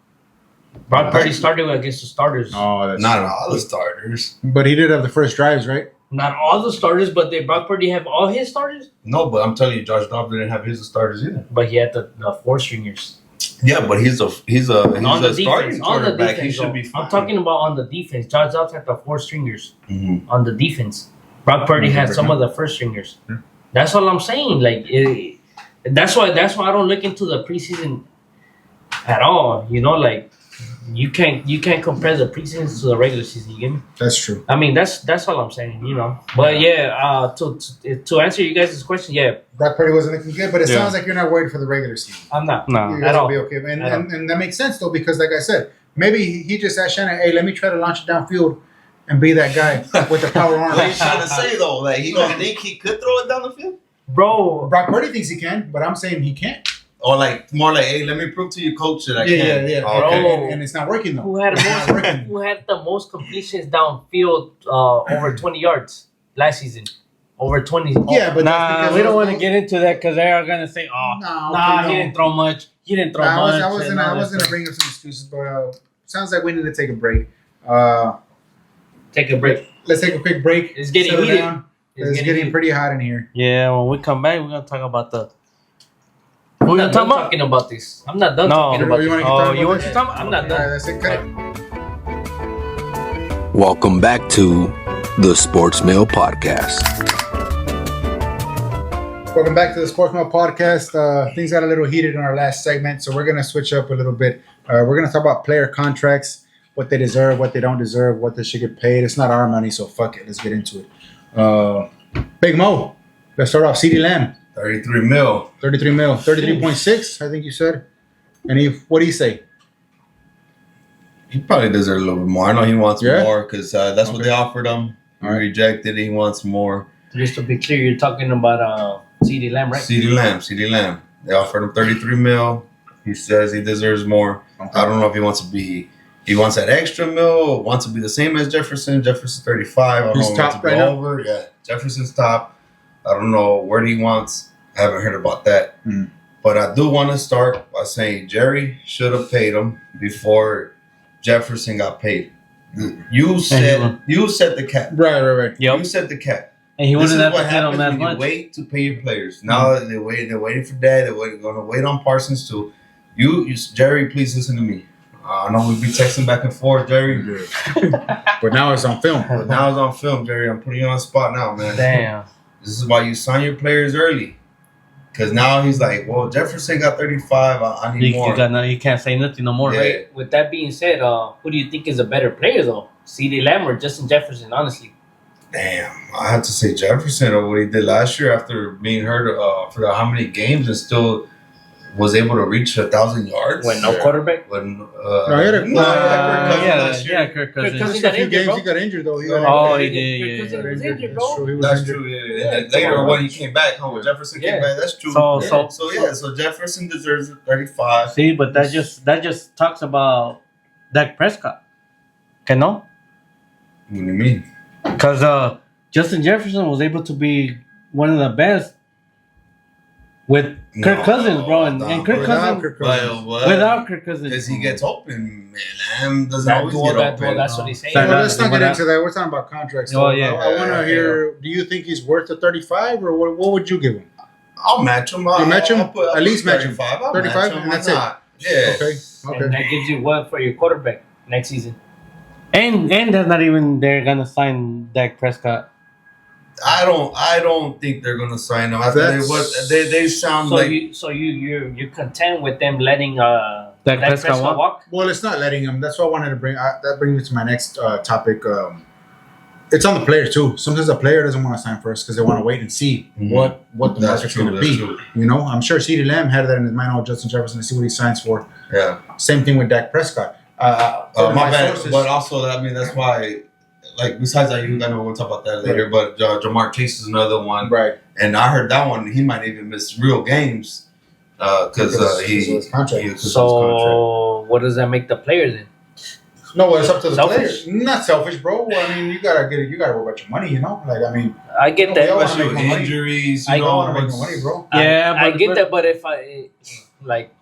Brock Purdy started against the starters. Oh, that's Not all the starters. But he did have the first drives, right? Not all the starters, but did Brock Purdy have all his starters? No, but I'm telling you, Josh Dobbs didn't have his starters either. But he had the 4 stringers. Yeah, but he's a On the starting defense, quarterback. He though. should be fine. I'm talking about on the defense. Josh Dobbs had the 4 stringers Mhm. on the defense. Brock Purdy had some of the first stringers. Yeah. That's all I'm saying. Like that's why I don't look into the preseason at all. You know, like you can't compare the preseason to the regular season. You get me? That's true. I mean, that's all I'm saying. You know. But yeah, to answer you guys' question, yeah, Brock Purdy wasn't looking good, but it Yeah. sounds like you're not worried for the regular season. I'm not. No. You At guys will all. be okay. And, At all. and that makes sense, though, because like I said, maybe he just asked Shannon, hey, let me try to launch it downfield and be that guy with the power arm. What are you trying to say though? Like he gonna think he could throw it down the field, Bro, Brock Purdy thinks he can, but I'm saying he can't. or like more like, hey, let me prove to you, coach, that I Yeah, can. yeah. Oh, okay. Bro. And it's not working, though. who had It's not working. who had the most completions downfield over 20 yards last season? over 20. Yeah, but that's Nah, because we don't of- want to get into that because they are gonna say, "Oh, No, he didn't throw much. He didn't throw much." I was and gonna all that stuff. bring up some excuses, but sounds like we need to take a break. Take a break. Let's take a quick break. It's getting settle heated. down. It's getting pretty hot in here. Yeah, when we come back, we're gonna talk about the. I'm We're not gonna done talk about. talking about this. I'm not done No. talking about You this. wanna keep Oh, talking you about want this? to talk? About? I'm not All done. right, that's it. Cut it. Welcome back to the Sports Mail Podcast. Welcome back to the Sports Mail Podcast. Things got a little heated in our last segment, so we're going to switch up a little bit. We're going to talk about player contracts, what they deserve, what they don't deserve, what they should get paid. It's not our money, so fuck it. Let's get into it. Big Mo, let's start off. CeeDee Lamb, 33 mil. 33 mil, 33.6, I think you said. And what do you say? He probably deserves a little bit more. I know he wants Yeah? more because that's what Okay. they offered him. He All right. rejected it. He wants more. Just to be clear, you're talking about CeeDee Lamb, right? CeeDee Lamb. They offered him 33 mil. He says he deserves more. I don't know if he wants to be. He wants that extra mil. Wants to be the same as Jefferson. Jefferson 35. I don't He's know if he wants top to go right now? over. Yeah, Jefferson's top. I don't know where he wants. I haven't heard about that. Mhm. But I do want to start by saying Jerry should have paid him before Jefferson got paid. You set the cap. Right. You Yep. set the cap. And he This is wouldn't have what to pay them happens that when you much. wait to pay your players. Now they're waiting for that. They're going to wait on Parsons too. You, Jerry, please listen to me. I know we'll be texting back and forth, Jerry. But now it's on film. But now it's on film, Jerry. I'm putting you on the spot now, man. Damn. This is why you sign your players early. Because now he's like, well, Jefferson got 35. I need more. You can't say nothing no more. Yeah. Right? With that being said, who do you think is a better player, though? CeeDee Lamb or Justin Jefferson, honestly? Damn, I had to say Jefferson or what he did last year after being hurt for how many games and still was able to reach 1,000 yards. When no quarterback? When, No, he had a- Kirk Cousins last year. Kirk Kirk Cousins. Cousins. Just a few injured, games bro. he got injured though. Oh, he did. Kirk Yeah. Cousins was injured, That's bro. true. He was That's injured. true. Yeah. Yeah, And then later come on. when he came back, when Jefferson came Yeah. back, that's true. So- So Jefferson deserves 35. See, but that just talks about Dak Prescott. Okay, no? What do you mean? Because Justin Jefferson was able to be one of the best with Kirk Cousins, bro, and Kirk Cousins without Kirk Cousins. Because he gets open, man. Lamb doesn't That always duel, get that open. duel, that's what he's saying. That- Well, let's not get What into that. We're talking about contracts. Oh, though. yeah. I want to hear. Do you think he's worth the 35, or what would you give him? I'll match him. You match him? I'll At least match him. 35. I'll 35, match him. and Why that's it. not? Yeah. Okay. And that gives you what for your quarterback next season? And that's not even they're gonna sign Dak Prescott. I don't think they're gonna sign him. I think they sound So like you're content with them letting Dak Prescott walk? Well, it's not letting him. That's what I wanted to bring. That brings me to my next topic. It's on the players too. Sometimes the player doesn't want to sign first because they want to wait and see Mhm. what the That's market's true, going to that's be. true. You know, I'm sure CeeDee Lamb had that in his mind. Oh, Justin Jefferson, to see what he signs for. yeah. Same thing with Dak Prescott. My bad. But also, I mean, that's why. Like besides that, I know we'll talk about that later. But Jamar Chase is another one, right? and I heard that one he might even miss real games because of his contract. because of his contract. So what does that make the players then? No, it's up to the Selfish? players. Not selfish, bro. I mean, you gotta worry about your money. You know, like I mean, I get that. we all wanna Especially make with more money. injuries, I you don't know. want to make more money, bro. Yeah, I but- get but- that, but if I like,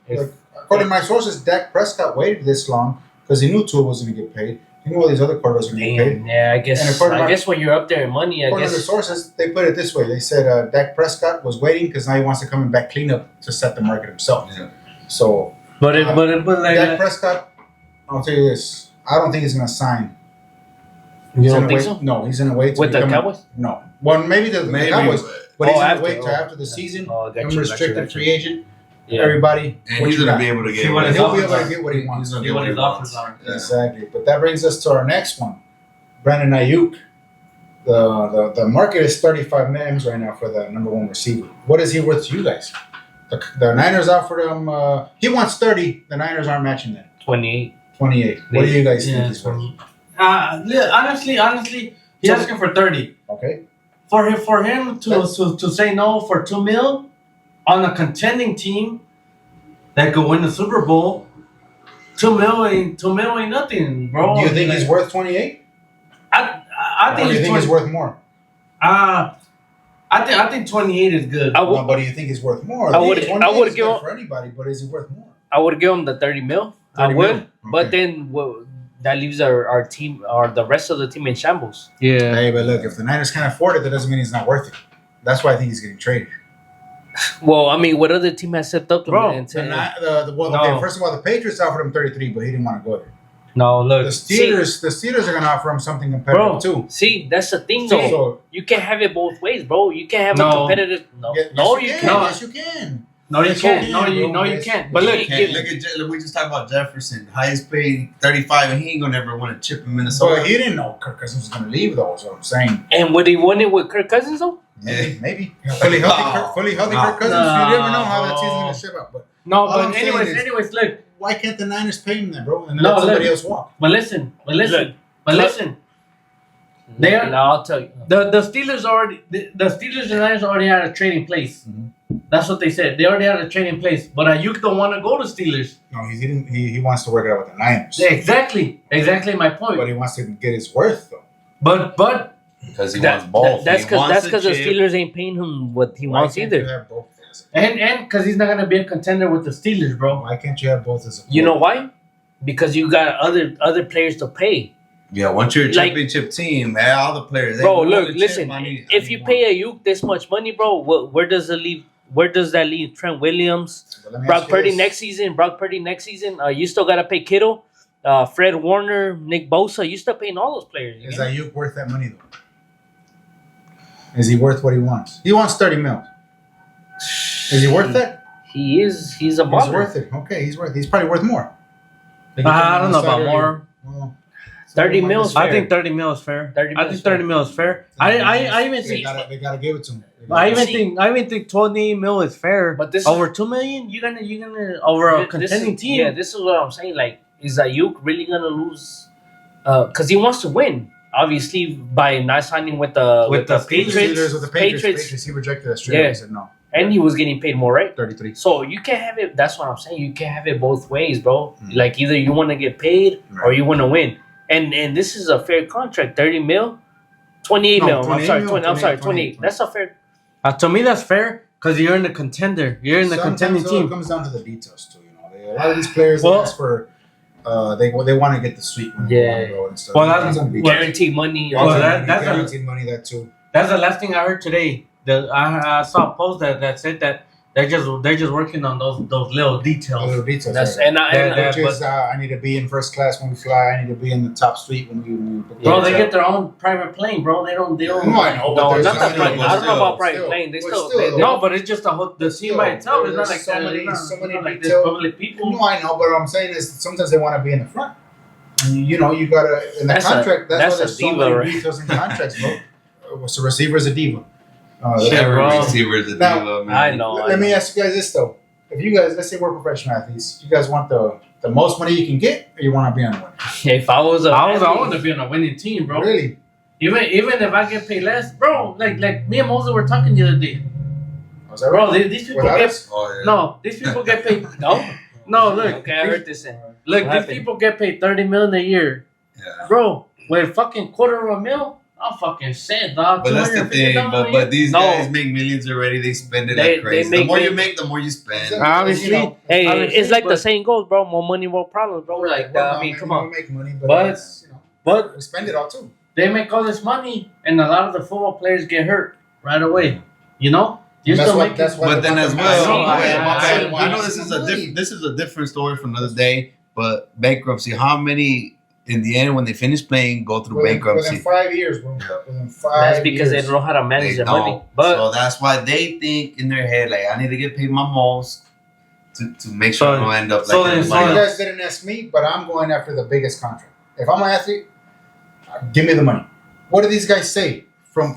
if Like, according to my sources, Dak Prescott waited this long because he knew Tua was going to get paid. He knew all these other quarterbacks were going to get paid. damn, yeah, I And guess according to my- when you're up there in money, I According to the guess sources, they put it this way. They said Dak Prescott was waiting because now he wants to come in back clean up to set the market himself. Yeah. So But like Dak Prescott, I'll tell you this. I don't think he's going to sign. you He's don't gonna think wait, so. No, he's going to wait. With the become a- Cowboys? No. Well, maybe the Cowboys. But he's going to wait till after the season. Oh, got you, Unrestricted got you. free agent. Yeah. Everybody. And what he's you gonna got? be able to See get what what his He'll be offers able to are. get what he wants. He's gonna See get what what his he offers wants. are. Yeah. Exactly. But that brings us to our next one. Brandon Aiyuk. The market is 35 million right now for the number one receiver. What is he worth to you guys? The Niners offered him. He wants 30. The Niners aren't matching that. 28. 28. What do you guys think Yeah, he's worth? honestly, he's asking for 30. Okay. For him to say no for $2 million on a contending team that could win the Super Bowl, $2 million ain't nothing, bro. Do you think he's worth 28? I Or think do you he's think he's worth more? I think 28 is good. No, but do you think he's worth more? I would give him for anybody, but is he worth more? I would give him the 30 mil. 30 I would, mil. but Okay. then that leaves our team or the rest of the team in shambles. Yeah. Hey, but look, if the Niners can't afford it, that doesn't mean he's not worth it. That's why I think he's getting traded. Well, I mean, what other team has stepped up to Bro, him? Okay, first of all, the Patriots offered him 33, but he didn't want to go there. No, look. The Steelers are going to offer him something competitive too. See, that's the thing, though. So, You can't have it both ways, bro. You can't have a No. competitive. No, yes, no, you you can. can't. Yes, you can. No, you Yes, can't. you No, can, you bro. you Yes. can't. But look, Look at we just talked about Jefferson, highest paid 35, and he ain't gonna ever want to chip in Minnesota. So he didn't know Kirk Cousins was going to leave, though. Is what I'm saying. And would he win it with Kirk Cousins, though? Maybe. Fully healthy Kirk Cousins. You never know how that season's going to shape out. But no, All but I'm saying is- anyways, look. why can't the Niners pay him then, bro? And No, let somebody look. else walk. But listen. Look. They are- Now I'll tell you. The Steelers the Steelers and Niners already had a trading place. That's what they said. They already had a trading place. But Aiyuk don't want to go to Steelers. No, he didn't. He wants to work it out with the Niners. Exactly my point. But he wants to get his worth, though. But Because he wants That, both. that's He wants because the chip. Steelers ain't paying him what he Why wants can't you either. have both as and because he's not gonna be a contender with the Steelers, bro. Why can't you have both as a You know why? Because you got other players to pay. Yeah, once you're a Like- championship team, man, all the players. they Bro, want look, the chip. listen. I need If you more. pay Aiyuk this much money, bro, where does it leave? Where does that leave Trent Williams, But let me Brock ask you Purdy this. next season? Brock Purdy next season. You still gotta pay Kittle, Fred Warner, Nick Bosa. You still paying all those players. Is know? Aiyuk worth that money, though? Is he worth what he wants? He wants 30 mil. Is he worth that? He is. He's a He's baller. worth it. Okay, he's worth. He's probably worth more. I don't know about more. Well, 30 mil is I fair. think 30 mil is fair. 30 I mil think is fair. 30 mil is fair. I even they think gotta give it to him. I See- even think 20 mil is fair. But this over 2 million, you're gonna over a This contending is, team. Yeah, this is what I'm saying. Like, is Aiyuk really gonna lose? Because he wants to win, obviously, by not signing with the Patriots. With the Patriots, he rejected that straight. Yeah. He said no. And he was getting paid more, right? 33. So you can't have it. That's what I'm saying. You can't have it both ways, bro. Like either you want to get paid or Right. you want to win. And this is a fair contract. 30 mil, 28 No, mil. I'm 28 sorry, mil, 20. I'm sorry, 28. 28. That's a fair. To me, that's fair because you're in the contender. You're in the contending Sometimes, though, team. it comes down to the details too. You know, a lot of these players Well- ask for. They want to get the sweet money. Yeah. They wanna go and stuff. Well, It that's- depends on the well, details. Guaranteed money. Well, Guaranteed that's a- guaranteed money. That too. That's the last thing I heard today. I saw a post that said that they're just working on those little details. Little details. That's right. and Yeah, Which is, I need to be in first class when we fly. I need to be in the top suite when we Bro, Yeah, they get their own private plane, bro. They don't. No, I know. but No, there's not that still- private. I don't know about private still- plane. They but still. still, they- though. No, but it's just the team Still, by itself. It's not there's like so that. many- It's not- so many it's not like detail- this public people. No, I know, but what I'm saying is sometimes they want to be in the front. And you know, you gotta in the That's a- contract. That's that's why there's a so diva, many right? details in contracts, bro. So receiver is a diva. Shit, Every bro. Receivers a Now, diva, man. I know. Let me ask you guys this though: if you guys, let's say we're professional athletes, you guys want the most money you can get, or you want to be on the winner? If I was a, I want to be on a winning team, bro. Really? Even if I get paid less, bro. Like me and Moses were talking the other day, Was that bro. right? These people Without get us? Oh, yeah. no. These people get paid. no. No, look. Okay, I heard this. Look, What these happened? people get paid 30 million a year, Yeah. bro. With fucking quarter of a mil, I'm fucking set, dog. But that's the thing. $250 But these No. guys make millions already. They spend it They- like crazy. they The more make- you make, the more you spend. Obviously. You know, Hey, Obviously, it's like the but- saying goes, bro. More money, more problems, bro. Like, well, I mean, come we on. make money, but, But- it's, you know, but we spend it all too. they make all this money, and a lot of the football players get hurt right away. You know, you That's still why- making. that's why But they then want as the well, money. I I know this is this is a different story for another day. But bankruptcy, how many in the end when they finish playing go through Within bankruptcy? 5 years, bro. Within 5 That's because years. they don't know how to manage They their money. don't. But So that's why they think in their head like I need to get paid my most to make sure I don't end up like so then- everybody You so- else. guys didn't ask me, but I'm going after the biggest contract. If I'm an athlete, give me the money. What do these guys say from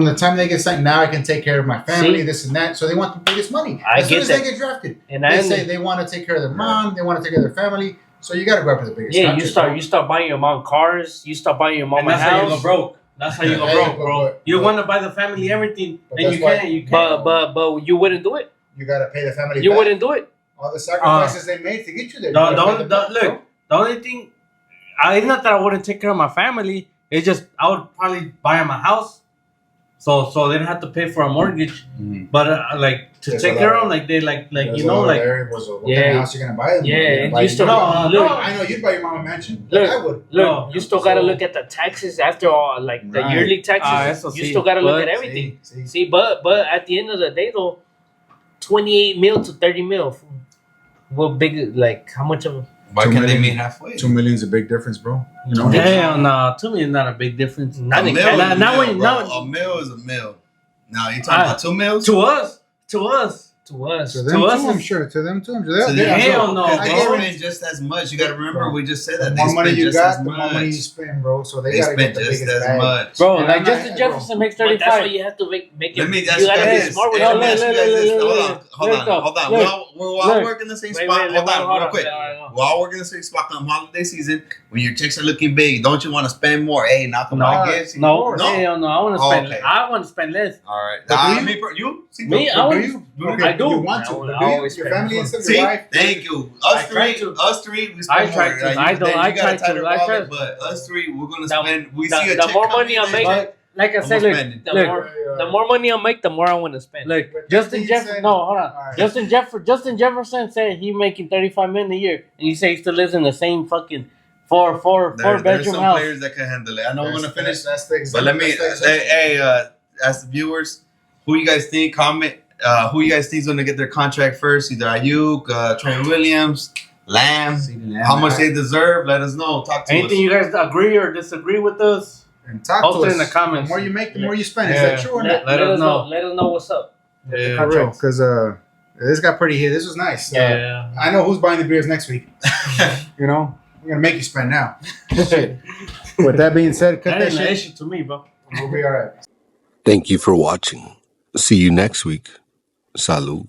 the time they get signed? Now I can take care of my family, See? this and that. So they want the biggest money. I As soon get as that. they get drafted, and they I say they want to take care of their mom, they want to take care of their family. So you got to go after the biggest. yeah, contract, you start buying your mom cars. You start buying your mom And a that's how you go house. broke. That's how you go Hey, broke, but- bro. but- You but- want to buy the family everything, But and that's you why- can't. You can't. But you wouldn't do it. You got to pay the family. You back. wouldn't do it. All the sacrifices they made to get you there. You Don't, gotta pay don't, them don't back, look. The only thing, it's not that I wouldn't take care of my family. It's just I would probably buy them a house, So they didn't have to pay for a mortgage, but like to There's take a care lot of them, like they like There's you a know lot of like variables of what Yeah. kind of house you're gonna buy them. Yeah, You're and gonna you buy still them. look, I know you'd buy your mama a mansion. Look, I would. No, you still gotta look at the taxes after all, like the Right. yearly taxes. Eso You sí, still gotta look but- at everything. See. See, but at the end of the day though, 28 mil to 30 mil. What big like how much of Why 2 can't they million. meet halfway? 2 million is a big difference, bro. You know. hell no, to me it's not a big difference. not A in mil Canada. is a Now mil, when- bro. now- A mil is a mil. Now you talking about 2 mils? To us, to us. To us. To them To us too, I'm is- sure. To them too, I'm To sure. the They- hell no, because they bro. spend just as much. You got to remember, we just said The that they more money spend you just got, as the more money you much. spend, bro. So they They gotta get spend the just biggest as bag. much. Bro, And like I'm Justin not- Jefferson makes But that's why 35. you have to make Let it. me You ask you gotta guys be this. smart with Hey, it. let me ask you guys this. Hold look, on. We're all look. working the same Wait, spot. wait, Hold hold on, real on. quick. All right. We're all working the same spot come holiday season. When your checks are looking big, don't you want to spend more? Hey, knock on my gifts. No, No. hell no. I want to Oh, spend. okay. I want to spend less. All right. But do you? You? See, Me, bro, I do want- you? Okay, I do. You want to? I But will do you? always Your spend family more. and stuff. See, Your wife. thank you. I try to. Us three, we I spend try more. to. Like, I you- don't- then I you got try a tighter to. I wallet, try- But us three, we're gonna The- spend. We the- see a the check more come money in, I then make, check. Like I I'm said, gonna look, spend it. The more money I make, the more I want to spend. look, But Justin you Jefferson. said- No, hold on. Alright. Justin Jefferson said he making 35 million a year, and you say he still lives in the same fucking four There's bedroom some house. players that can handle it. I know we're gonna finish, That's the but let me. Ask the viewers, who you guys think? Comment. Who you guys think is gonna get their contract first? Either Aiyuk, Trent Williams, Lamb. How much they deserve? Let us know. Talk to Anything us. you guys agree or disagree with us? And talk Post to it us. in the comments. The more you make, the more you spend. Is Yeah. that true or Let not? us know. Let us know what's up. Yeah, For real, because this got pretty here. This was nice. Yeah. I know who's buying the beers next week. You know, we're gonna make you spend now. Shit. With that being said, cut That that ain't an shit. issue to me, bro. We'll be all right. Thank you for watching. See you next week. Salud.